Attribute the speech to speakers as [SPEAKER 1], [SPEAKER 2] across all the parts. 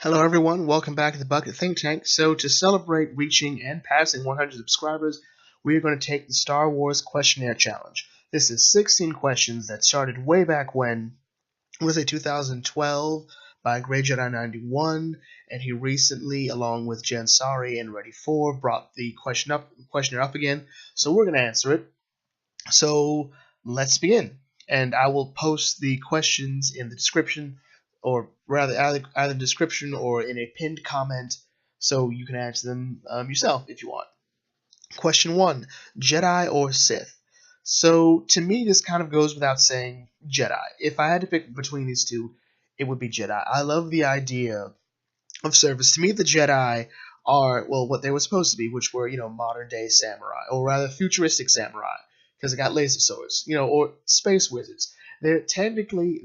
[SPEAKER 1] Hello everyone, welcome back to the Bucket Think Tank. So to celebrate reaching and passing 100 subscribers, we are going to take the Star Wars Questionnaire Challenge. This is 16 questions that started way back when, was it 2012, by Grey Jedi 91, and he recently, along with Jen Sari and Ready 4, brought the questionnaire up again, so we're going to answer it. So let's begin, and I will post the questions in the description, or rather either description or in a pinned comment, so you can answer them yourself if you want. Question 1, Jedi or Sith? So to me this kind of goes without saying, Jedi. If I had to pick between these two, it would be Jedi. I love the idea of service. To me the Jedi are, well, what they were supposed to be, which were, modern day samurai, or rather futuristic samurai, because they got laser swords, or space wizards. They're effectively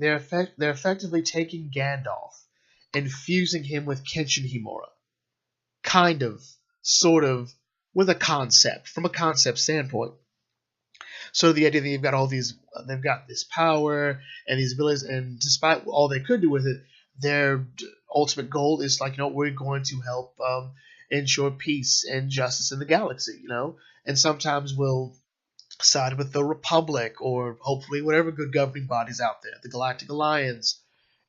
[SPEAKER 1] taking Gandalf and fusing him with Kenshin Himura, kind of, sort of, with a concept, from a concept standpoint. So the idea that they've got this power and these abilities, and despite all they could do with it, their ultimate goal is we're going to help ensure peace and justice in the galaxy, and sometimes we'll side with the Republic, or hopefully whatever good governing bodies out there, the Galactic Alliance,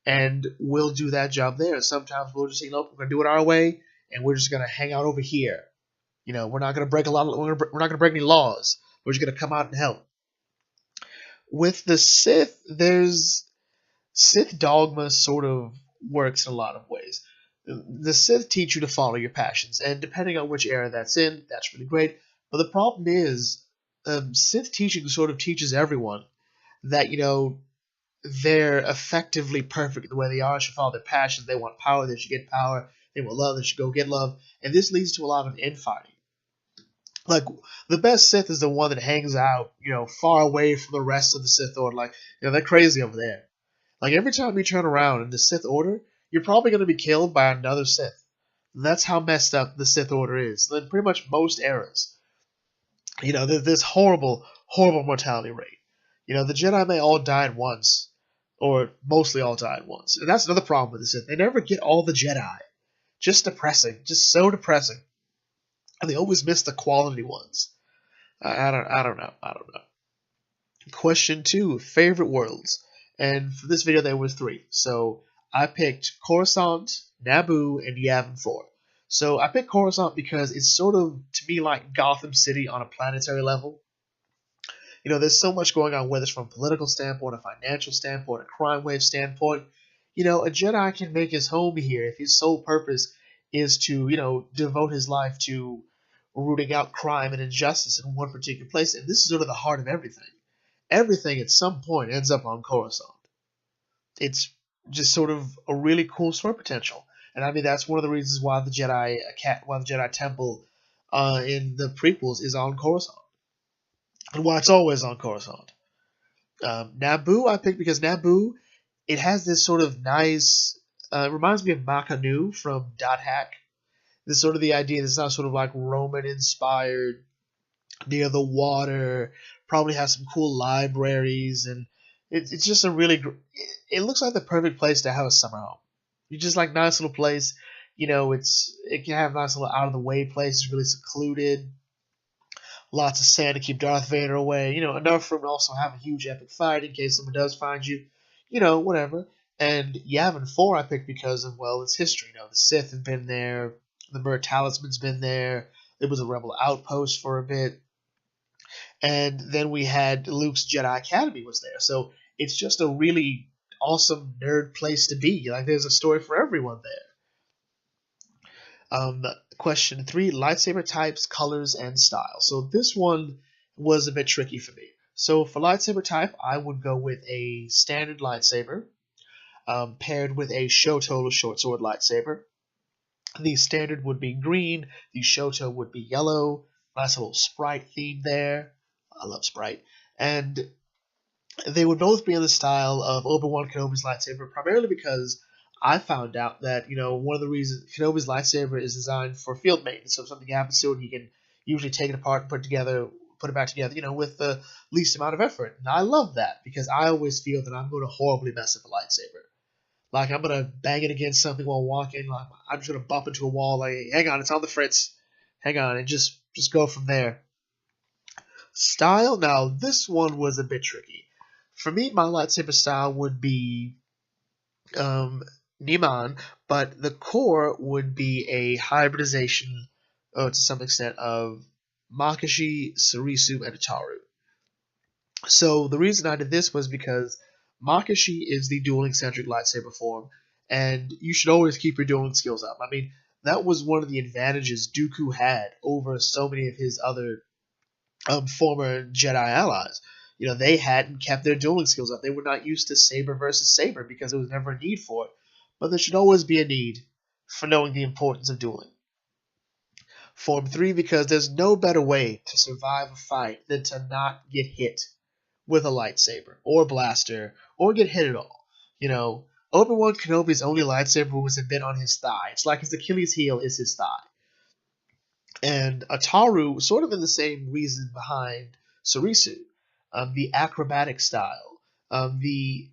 [SPEAKER 1] and we'll do that job there. Sometimes we'll just say, we're going to do it our way, and we're just going to hang out over here. We're not going to break we're not going to break any laws. We're just going to come out and help. With the Sith, Sith dogma sort of works in a lot of ways. The Sith teach you to follow your passions, and depending on which era that's in, that's really great. But the problem is, Sith teaching sort of teaches everyone that, they're effectively perfect the way they are, should follow their passions. They want power, they should get power. They want love, they should go get love. And this leads to a lot of infighting. Like, the best Sith is the one that hangs out, far away from the rest of the Sith Order. They're crazy over there. Every time you turn around in the Sith Order, you're probably going to be killed by another Sith. That's how messed up the Sith Order is. In pretty much most eras. There's this horrible, horrible mortality rate. The Jedi may all die at once, or mostly all die at once. And that's another problem with the Sith. They never get all the Jedi. Just depressing. Just so depressing. And they always miss the quality ones. I don't know. Question 2, favorite worlds. And for this video there were 3. So I picked Coruscant, Naboo, and Yavin 4. So I picked Coruscant because it's sort of, to me, like Gotham City on a planetary level. There's so much going on, whether it's from a political standpoint, a financial standpoint, a crime wave standpoint. A Jedi can make his home here if his sole purpose is to, devote his life to rooting out crime and injustice in one particular place. And this is sort of the heart of everything. Everything at some point ends up on Coruscant. It's just sort of a really cool story potential. And I mean, that's one of the reasons why the Jedi Temple in the prequels is on Coruscant. And why it's always on Coruscant. Naboo I picked because Naboo, it has this sort of nice, it reminds me of Makanu from Dot Hack. This sort of the idea, it's not sort of like Roman-inspired, near the water, probably has some cool libraries, and it's just a really, it looks like the perfect place to have a summer home. You just nice little place, it can have nice little out of the way places, really secluded, lots of sand to keep Darth Vader away, enough room to also have a huge epic fight in case someone does find you, whatever. And Yavin 4 I picked because of, well, its history. The Sith have been there, the Mur Talisman's been there, it was a rebel outpost for a bit, and then we had Luke's Jedi Academy was there, so it's just a really awesome nerd place to be. There's a story for everyone there. Question 3, lightsaber types, colors, and style. So this one was a bit tricky for me. So for lightsaber type, I would go with a standard lightsaber, paired with a Shoto short sword lightsaber. The standard would be green, the Shoto would be yellow. Nice little Sprite theme there. I love Sprite. And they would both be in the style of Obi-Wan Kenobi's lightsaber, primarily because I found out that, one of the reasons Kenobi's lightsaber is designed for field maintenance. So if something happens to it, he can usually take it apart and put it back together, with the least amount of effort. And I love that because I always feel that I'm going to horribly mess up a lightsaber. Like, I'm gonna bang it against something while walking. Like, I'm just gonna bump into a wall. Like, hang on, it's on the fritz. Hang on, and just go from there. Style. Now, this one was a bit tricky. For me, my lightsaber style would be um, Niman, but the core would be a hybridization, to some extent, of Makashi, Sarisu, and Ataru. So the reason I did this was because Makashi is the dueling-centric lightsaber form, and you should always keep your dueling skills up. I mean, that was one of the advantages Dooku had over so many of his other former Jedi allies. You know, they hadn't kept their dueling skills up. They were not used to saber versus saber because there was never a need for it. But there should always be a need for knowing the importance of dueling. Form 3, because there's no better way to survive a fight than to not get hit with a lightsaber or blaster or get hit at all. You know, Obi-Wan Kenobi's only lightsaber was a bit on his thigh. It's like his Achilles heel is his thigh. And Ataru, sort of in the same reason behind Sarisu, the acrobatic style, the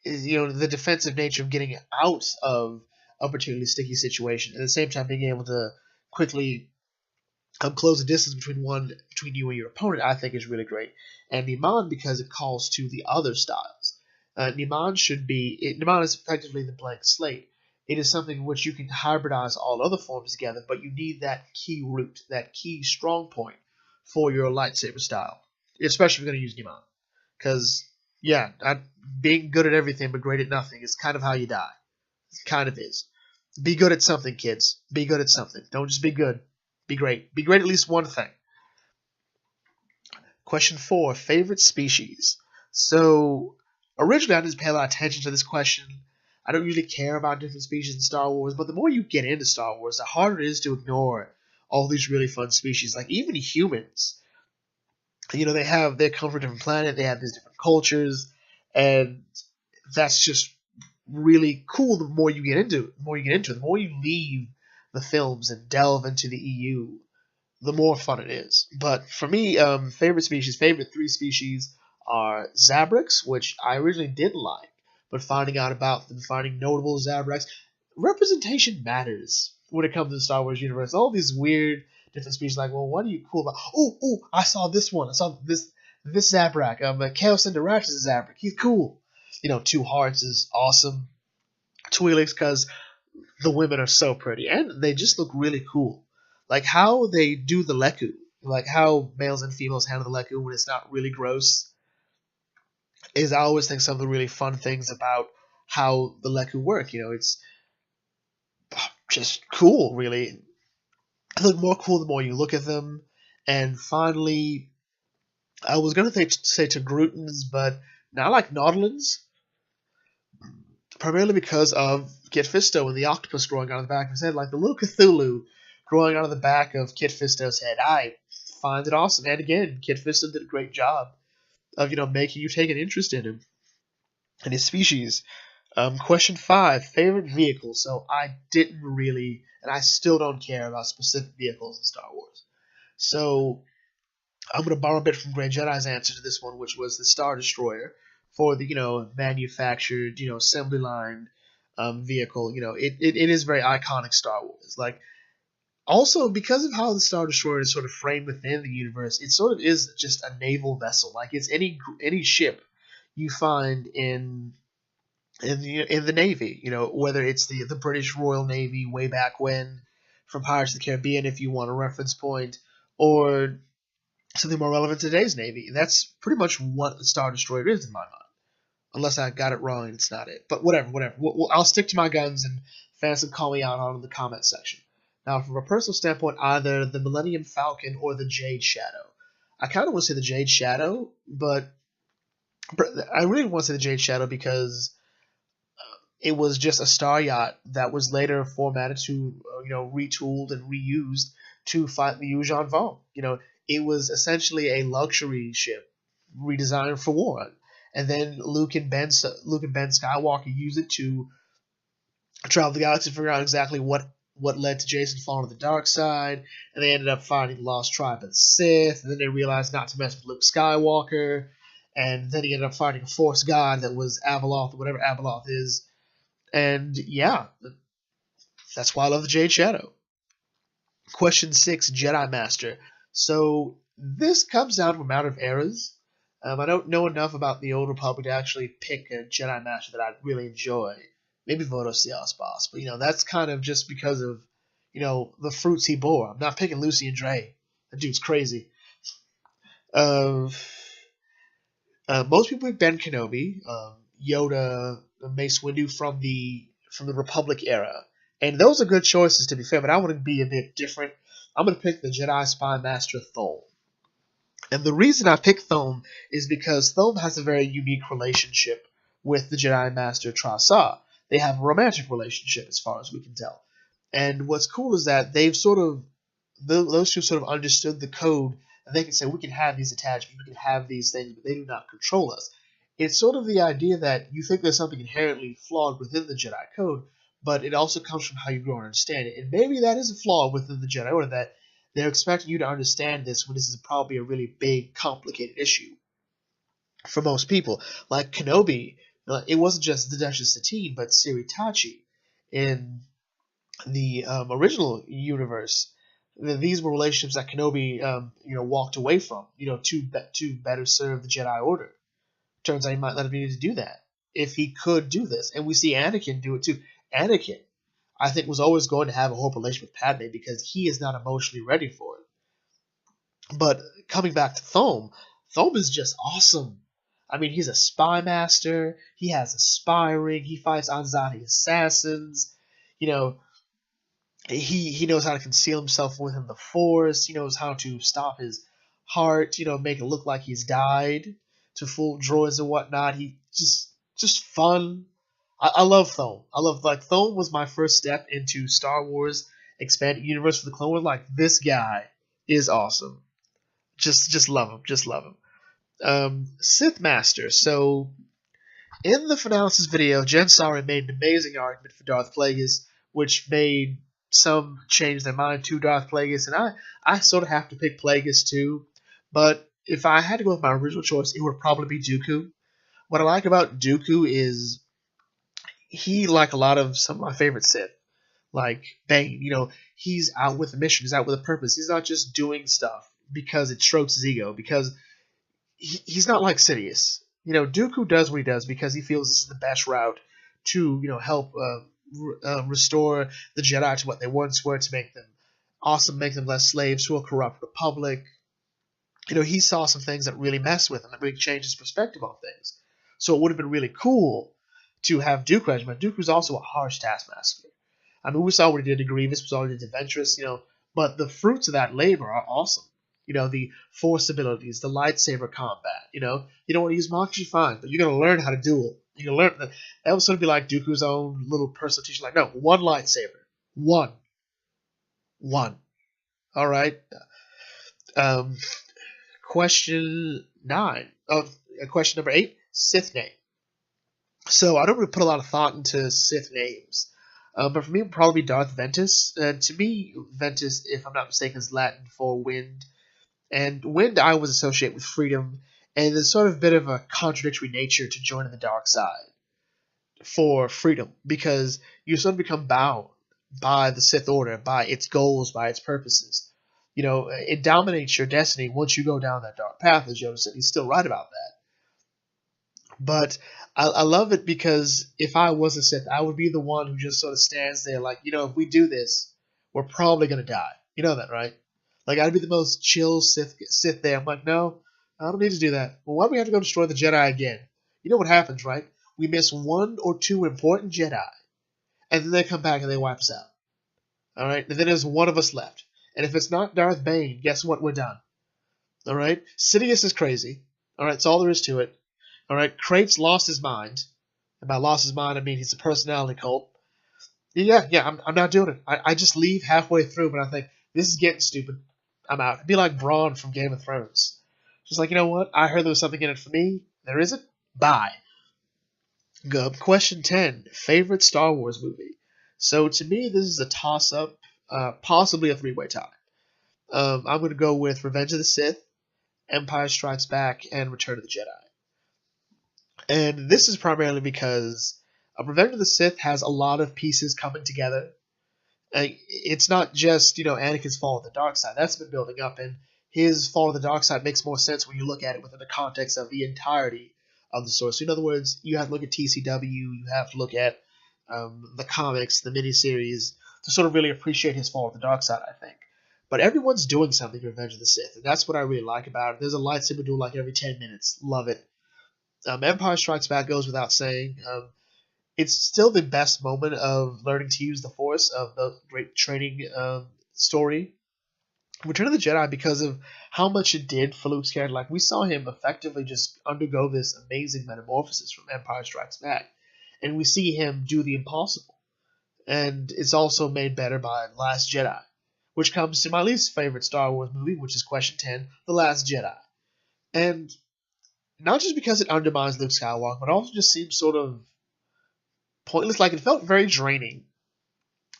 [SPEAKER 1] defensive nature of getting out of a particularly sticky situation, and at the same time being able to quickly close the distance between you and your opponent, I think is really great. And Niman, because it calls to the other styles. Niman is effectively the blank slate. It is something in which you can hybridize all other forms together, but you need that key root, that key strong point for your lightsaber style, especially if you're going to use Niman. Because, yeah, being good at everything but great at nothing is kind of how you die. It kind of is. Be good at something, kids. Be good at something. Don't just be good. Be great. Be great at least one thing. Question 4, favorite species. So, originally I didn't pay a lot of attention to this question. I don't usually care about different species in Star Wars, but the more you get into Star Wars, the harder it is to ignore all these really fun species. Like, even humans. You know, they come from a different planet, they have these different cultures, and that's just really cool the more you get into it. The more you leave the films and delve into the EU, the more fun it is. But for me, favorite 3 species are Zabraks, which I originally didn't like, but finding out about them, finding notable Zabraks, representation matters when it comes to the Star Wars universe. All these weird different species, like, well, what are you cool about? Oh, I saw this one. I saw this Zabrak. Chaos Indirax is a Zabrak. He's cool. You know, Two Hearts is awesome. Twi'leks, because the women are so pretty, and they just look really cool. Like how they do the Leku, like how males and females handle the Leku when it's not really gross, is I always think some of the really fun things about how the Leku work. You know, it's just cool, really. They look more cool the more you look at them. And finally, I was going to say Togruitans, but now I like Nautilans, primarily because of Kit Fisto and the octopus growing out of the back of his head, like the little Cthulhu growing out of the back of Kit Fisto's head. I find it awesome. And again, Kit Fisto did a great job of, making you take an interest in him and his species. Question 5, favorite vehicle. So I didn't really, and I still don't care about specific vehicles in Star Wars. So I'm going to borrow a bit from Grey Jedi's answer to this one, which was the Star Destroyer for the, manufactured, assembly line vehicle. It is very iconic Star Wars. Like, also, because of how the Star Destroyer is sort of framed within the universe, it sort of is just a naval vessel. Like, it's any ship you find in the Navy. Whether it's the British Royal Navy way back when, from Pirates of the Caribbean, if you want a reference point, or something more relevant to today's Navy. That's pretty much what the Star Destroyer is in my mind. Unless I got it wrong and it's not it. But whatever. I'll stick to my guns, and fans can call me out on in the comment section. Now, from a personal standpoint, either the Millennium Falcon or the Jade Shadow. I kind of want to say the Jade Shadow, but I really want to say the Jade Shadow because it was just a star yacht that was later formatted to, retooled and reused to fight the Yuuzhan Vong. It was essentially a luxury ship redesigned for war. And then Luke and Ben Skywalker used it to travel the galaxy to figure out exactly what led to Jason falling to the dark side, and they ended up finding the Lost Tribe of the Sith, and then they realized not to mess with Luke Skywalker, and then he ended up finding a Force God that was Abeloth, or whatever Abeloth is, And yeah, that's why I love the Jade Shadow. Question 6, Jedi Master. So this comes down from out of eras. I don't know enough about the Old Republic to actually pick a Jedi Master that I'd really enjoy. Maybe Votos Cialis Boss, but that's kind of just because of the fruits he bore. I'm not picking Lucian Dre. That dude's crazy. Most people pick Ben Kenobi, Yoda, Mace Windu from the Republic era, and those are good choices to be fair. But I want to be a bit different. I'm going to pick the Jedi Spy Master Thome. And the reason I picked Thome is because Thome has a very unique relationship with the Jedi Master Trasa. They have a romantic relationship as far as we can tell. And what's cool is that they've those two sort of understood the code, and they can say, we can have these attachments, we can have these things, but they do not control us. It's sort of the idea that you think there's something inherently flawed within the Jedi code, but it also comes from how you grow and understand it. And maybe that is a flaw within the Jedi Order, that they're expecting you to understand this when this is probably a really big, complicated issue for most people. Like Kenobi, it wasn't just the Duchess Satine, but Siritachi in the original universe. These were relationships that Kenobi, walked away from, to better serve the Jedi Order. Turns out he might not have needed to do that if he could do this, and we see Anakin do it too. Anakin, I think, was always going to have a whole relationship with Padme because he is not emotionally ready for it. But coming back to Thome is just awesome. I mean, he's a spy master. He has a spy ring. He fights Anzani assassins. He knows how to conceal himself within the Force. He knows how to stop his heart. Make it look like he's died to fool droids and whatnot. He just fun. I love Thome. Thome was my first step into Star Wars expanded universe for the Clone Wars. Like, this guy is awesome. Just love him. Just love him. Sith Master. So in the Finalysis video, Jen Sari made an amazing argument for Darth Plagueis, which made some change their mind to Darth Plagueis, and I sort of have to pick Plagueis too. But if I had to go with my original choice, it would probably be Dooku. What I like about Dooku is he, like a lot of some of my favorite Sith, like Bane, he's out with a mission, he's out with a purpose. He's not just doing stuff because it strokes his ego, because he's not like Sidious. Dooku does what he does because he feels this is the best route to, help restore the Jedi to what they once were, to make them awesome, make them less slaves to a corrupt republic. He saw some things that really messed with him, that really changed his perspective on things. So it would have been really cool to have Dooku regiment. Dooku's also a harsh taskmaster. I mean, we saw what he did to Grievous, we saw what he did to Ventress, but the fruits of that labor are awesome. The Force abilities, the lightsaber combat. You don't want to use Moxie, fine, but you're going to learn how to duel. You're going to learn that would sort of be like Dooku's own little personal teaching. Like, no, one lightsaber. One. All right. Question 9. Question number 8, Sith Name. So I don't really put a lot of thought into Sith names. But for me, it would probably be Darth Ventus. To me, Ventus, if I'm not mistaken, is Latin for wind. And wind I always associate with freedom, and there's sort of a bit of a contradictory nature to joining the dark side for freedom, because you sort of become bound by the Sith Order, by its goals, by its purposes. It dominates your destiny once you go down that dark path, as Yoda said. He's still right about that. But I love it because if I was a Sith, I would be the one who just sort of stands there like, if we do this, we're probably going to die. You know that, right? Like, I'd be the most chill Sith there. I'm like, no, I don't need to do that. Well, why do we have to go destroy the Jedi again? You know what happens, right? We miss 1 or 2 important Jedi, and then they come back and they wipe us out. All right? And then there's one of us left. And if it's not Darth Bane, guess what? We're done. All right? Sidious is crazy. All right? That's all there is to it. All right? Krait's lost his mind. And by lost his mind, I mean he's a personality cult. Yeah, I'm not doing it. I just leave halfway through, but I think, this is getting stupid. I'm out. It'd be like Braun from Game of Thrones. Just like, you know what? I heard there was something in it for me. There isn't. Bye. Go. Question 10. Favorite Star Wars movie? So to me, this is a toss-up, possibly a 3-way tie. I'm going to go with Revenge of the Sith, Empire Strikes Back, and Return of the Jedi. And this is primarily because Revenge of the Sith has a lot of pieces coming together. It's not just, Anakin's fall of the dark side. That's been building up, and his fall of the dark side makes more sense when you look at it within the context of the entirety of the story. So in other words, you have to look at TCW, you have to look at the comics, the miniseries, to sort of really appreciate his fall of the dark side, I think. But everyone's doing something for Revenge of the Sith, and that's what I really like about it. There's a lightsaber duel like every 10 minutes. Love it. Empire Strikes Back goes without saying. It's still the best moment of learning to use the Force, of the great training story. Return of the Jedi, because of how much it did for Luke's character. Like, we saw him effectively just undergo this amazing metamorphosis from Empire Strikes Back. And we see him do the impossible. And it's also made better by The Last Jedi, which comes to my least favorite Star Wars movie, which is Question 10, The Last Jedi. And not just because it undermines Luke Skywalker, but also just seems sort of pointless. Like, it felt very draining,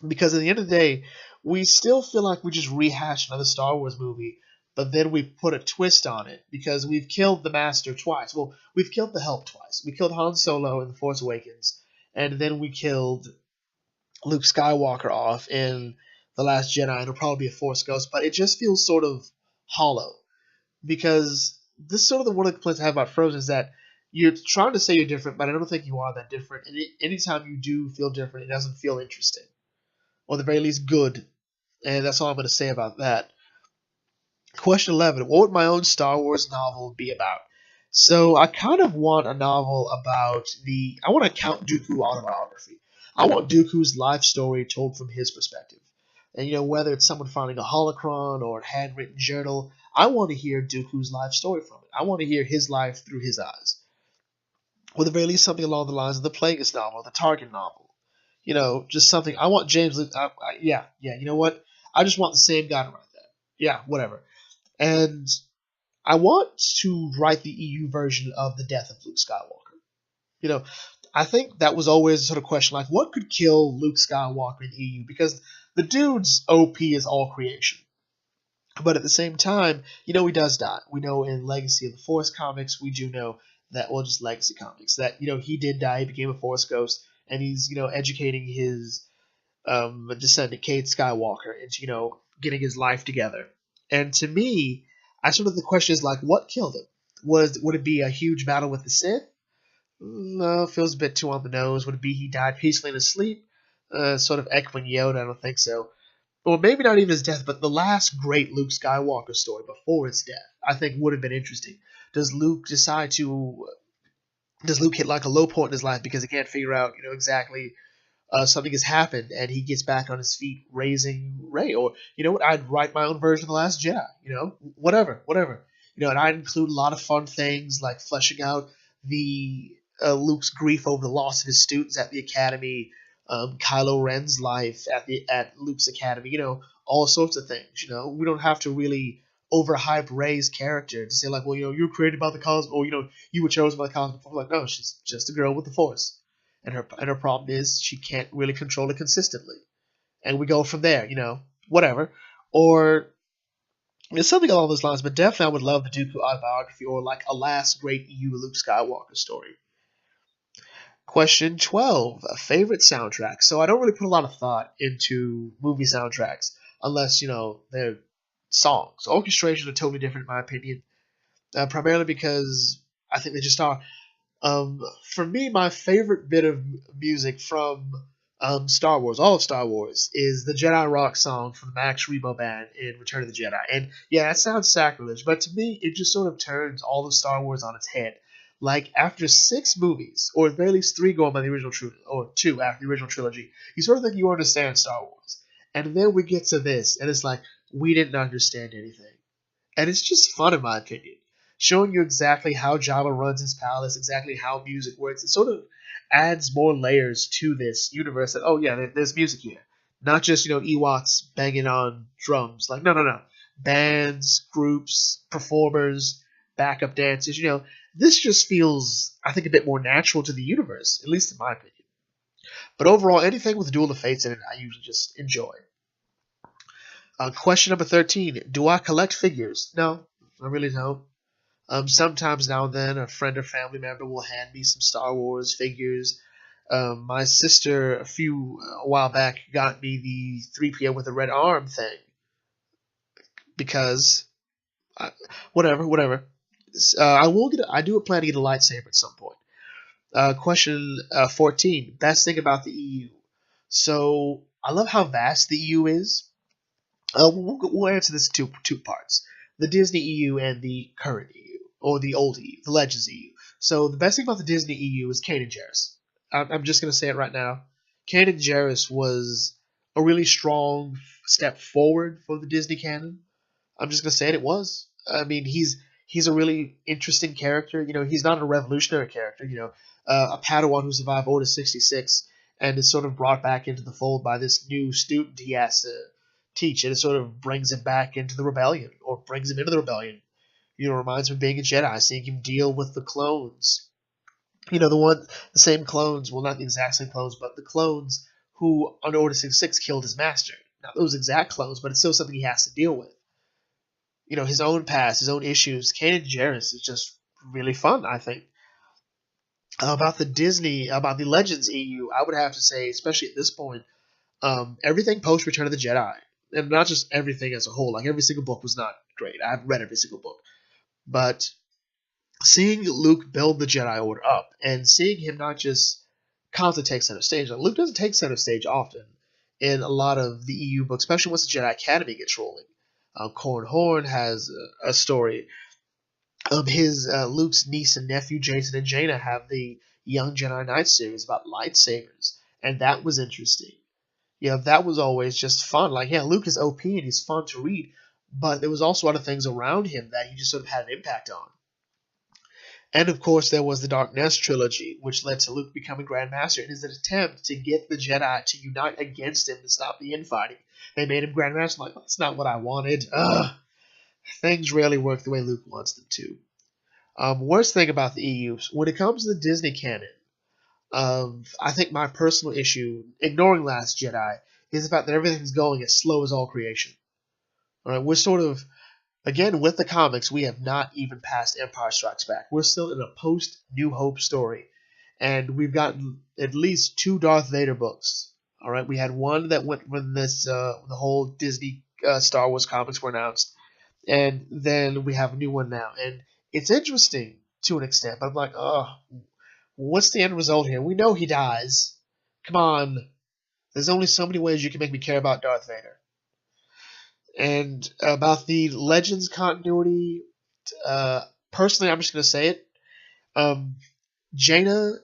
[SPEAKER 1] because at the end of the day, we still feel like we just rehashed another Star Wars movie, but then we put a twist on it because we've killed the Master twice. Well, we've killed the Help twice. We killed Han Solo in The Force Awakens, and then we killed Luke Skywalker off in The Last Jedi, and it'll probably be a Force Ghost, but it just feels sort of hollow, because this is sort of one of the complaints I have about Frozen is that you're trying to say you're different, but I don't think you are that different. And anytime you do feel different, it doesn't feel interesting, or at the very least good. And that's all I'm going to say about that. Question 11. What would my own Star Wars novel be about? So I kind of want a novel about I want a Count Dooku autobiography. I want Dooku's life story told from his perspective. And, whether it's someone finding a holocron or a handwritten journal, I want to hear Dooku's life story from it. I want to hear his life through his eyes. Or at the very least, something along the lines of the Plagueis novel, the Tarkin novel. Just something. I want James Luke. Yeah, you know what? I just want the same guy to write that. Yeah, whatever. And I want to write the EU version of the death of Luke Skywalker. I think that was always a sort of question, like, what could kill Luke Skywalker in the EU? Because the dude's OP is all creation. But at the same time, he does die. We know in Legacy of the Force comics, we do know that, well, just Legacy comics, that, he did die, he became a Force ghost, and he's, educating his descendant, Cade Skywalker, into, getting his life together. And to me, the question is, like, what killed him? Would it be a huge battle with the Sith? No, feels a bit too on the nose. Would it be he died peacefully in his sleep? Sort of echoing Yoda, I don't think so. Or maybe not even his death, but the last great Luke Skywalker story before his death, I think would have been interesting. Does Luke hit like a low point in his life because he can't figure out, exactly something has happened, and he gets back on his feet raising Rey? Or, I'd write my own version of The Last Jedi, whatever. And I'd include a lot of fun things like fleshing out the Luke's grief over the loss of his students at the Academy, Kylo Ren's life at Luke's Academy, all sorts of things. We don't have to really overhype Rey's character to say, like, well, you were created by the cosmos, or you were chosen by the cosmos. Like, no, she's just a girl with the Force, and her problem is she can't really control it consistently, and we go from there. Whatever, or something along those lines. But definitely, I would love the Dooku autobiography, or like a last great EU Luke Skywalker story. Question 12, a favorite soundtrack. So I don't really put a lot of thought into movie soundtracks unless, they're songs. Orchestrations are totally different in my opinion, primarily because I think they just are. For me, my favorite bit of music from Star Wars, all of Star Wars, is the Jedi Rock song from the Max Rebo Band in Return of the Jedi. And yeah, that sounds sacrilege, but to me, it just sort of turns all of Star Wars on its head. Like, after 6 movies, or at very least 3 going by the original trilogy, or 2 after the original trilogy, you sort of think you understand Star Wars. And then we get to this, and it's like, we didn't understand anything. And it's just fun, in my opinion. Showing you exactly how Jabba runs his palace, exactly how music works. It sort of adds more layers to this universe that, oh yeah, there's music here. Not just, Ewoks banging on drums. Like, no. Bands, groups, performers, backup dancers, this just feels, I think, a bit more natural to the universe, at least in my opinion. But overall, anything with Duel of Fates in it, I usually just enjoy. Question number 13. Do I collect figures? No, I really don't. Sometimes now and then, a friend or family member will hand me some Star Wars figures. My sister a while back got me the 3 p.m. with a red arm thing because whatever. I do plan to get a lightsaber at some point. Question 14. Best thing about the EU. So I love how vast the EU is. We'll answer this in two parts: the Disney EU and the current EU, or the old EU, the Legends EU. So the best thing about the Disney EU is Kanan Jarrus. I'm just gonna say it right now. Kanan Jarrus was a really strong step forward for the Disney canon. I'm just gonna say it. It was. I mean, he's a really interesting character. You know, he's not a revolutionary character. You know, a Padawan who survived Order 66 and is sort of brought back into the fold by this new student he has to teach, and it sort of brings him back into the rebellion, or brings him into the rebellion. You know, reminds me of being a Jedi, seeing him deal with the clones. You know, the same clones, well, not the exact same clones, but the clones who on Order 66 killed his master. Not those exact clones, but it's still something he has to deal with. You know, his own past, his own issues. Kanan Jarrus is just really fun, I think. About the Legends EU, I would have to say, especially at this point, everything post Return of the Jedi, and not just everything as a whole. Like, every single book was not great. I haven't read every single book, but seeing Luke build the Jedi Order up and seeing him not just constantly take center stage. Like, Luke doesn't take center stage often in a lot of the EU books, especially once the Jedi Academy gets rolling. Corran Horn has a story. Luke's niece and nephew Jason and Jaina have the Young Jedi Knight series about lightsabers, and that was interesting. You know, that was always just fun. Like, yeah, Luke is OP and he's fun to read, but there was also other things around him that he just sort of had an impact on. And of course, there was the Dark Nest trilogy, which led to Luke becoming Grand Master in his attempt to get the Jedi to unite against him to stop the infighting. They made him Grand Master. Like, that's not what I wanted. Ugh. Things rarely work the way Luke wants them to. Worst thing about the EU, when it comes to the Disney canon, I think my personal issue, ignoring Last Jedi, is the fact that everything's going as slow as all creation. All right, we're sort of, again, with the comics, we have not even passed Empire Strikes Back. We're still in a post-New Hope story, and we've gotten at least 2 Darth Vader books. All right, we had one that went when the whole Disney Star Wars comics were announced, and then we have a new one now, and it's interesting to an extent, but I'm like, oh, what's the end result here? We know he dies. Come on. There's only so many ways you can make me care about Darth Vader. And about the Legends continuity, personally, I'm just going to say it. Jaina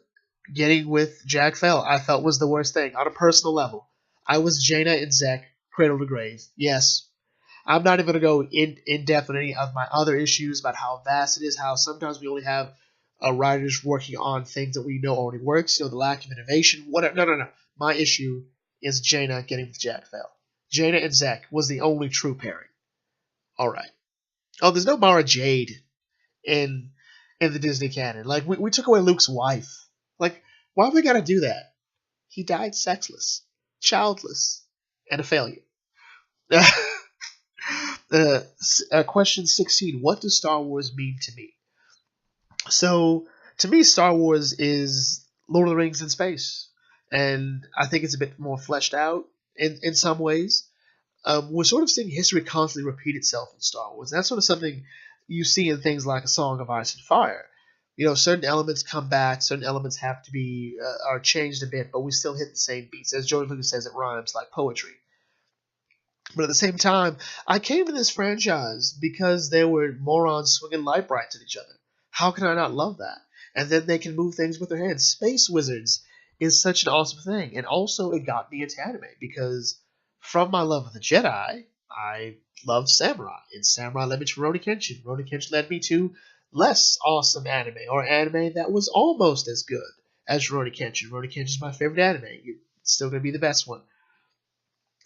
[SPEAKER 1] getting with Jag Fell, I felt was the worst thing on a personal level. I was Jaina and Zek, cradle to grave. Yes. I'm not even going to go in depth on any of my other issues about how vast it is, how sometimes we only have writers working on things that we know already works, you know, the lack of innovation, whatever. No. My issue is Jaina getting with Jag Fell. Jaina and Zek was the only true pairing. All right. Oh, there's no Mara Jade in the Disney canon. Like, we took away Luke's wife. Like, why have we got to do that? He died sexless, childless, and a failure. Question 16. What does Star Wars mean to me? So, to me, Star Wars is Lord of the Rings in space. And I think it's a bit more fleshed out in some ways. We're sort of seeing history constantly repeat itself in Star Wars. That's sort of something you see in things like A Song of Ice and Fire. You know, certain elements come back, certain elements have to be are changed a bit, but we still hit the same beats. As George Lucas says, it rhymes like poetry. But at the same time, I came to this franchise because there were morons swinging light brights at each other. How can I not love that? And then they can move things with their hands. Space Wizards is such an awesome thing. And also, it got me into anime because from my love of the Jedi, I love Samurai. And Samurai led me to Rurouni Kenshin. Rurouni Kenshin led me to less awesome anime, or anime that was almost as good as Rurouni Kenshin. Rurouni Kenshin is my favorite anime. It's still going to be the best one.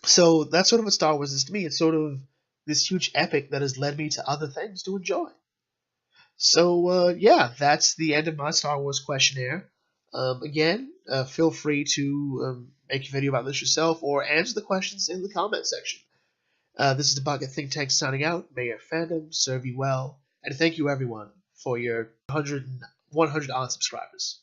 [SPEAKER 1] So that's sort of what Star Wars is to me. It's sort of this huge epic that has led me to other things to enjoy. So, yeah, that's the end of my Star Wars questionnaire. Again, feel free to make a video about this yourself or answer the questions in the comment section. This is the Bucket Think Tank signing out. May your fandom serve you well. And thank you, everyone, for your 100 odd subscribers.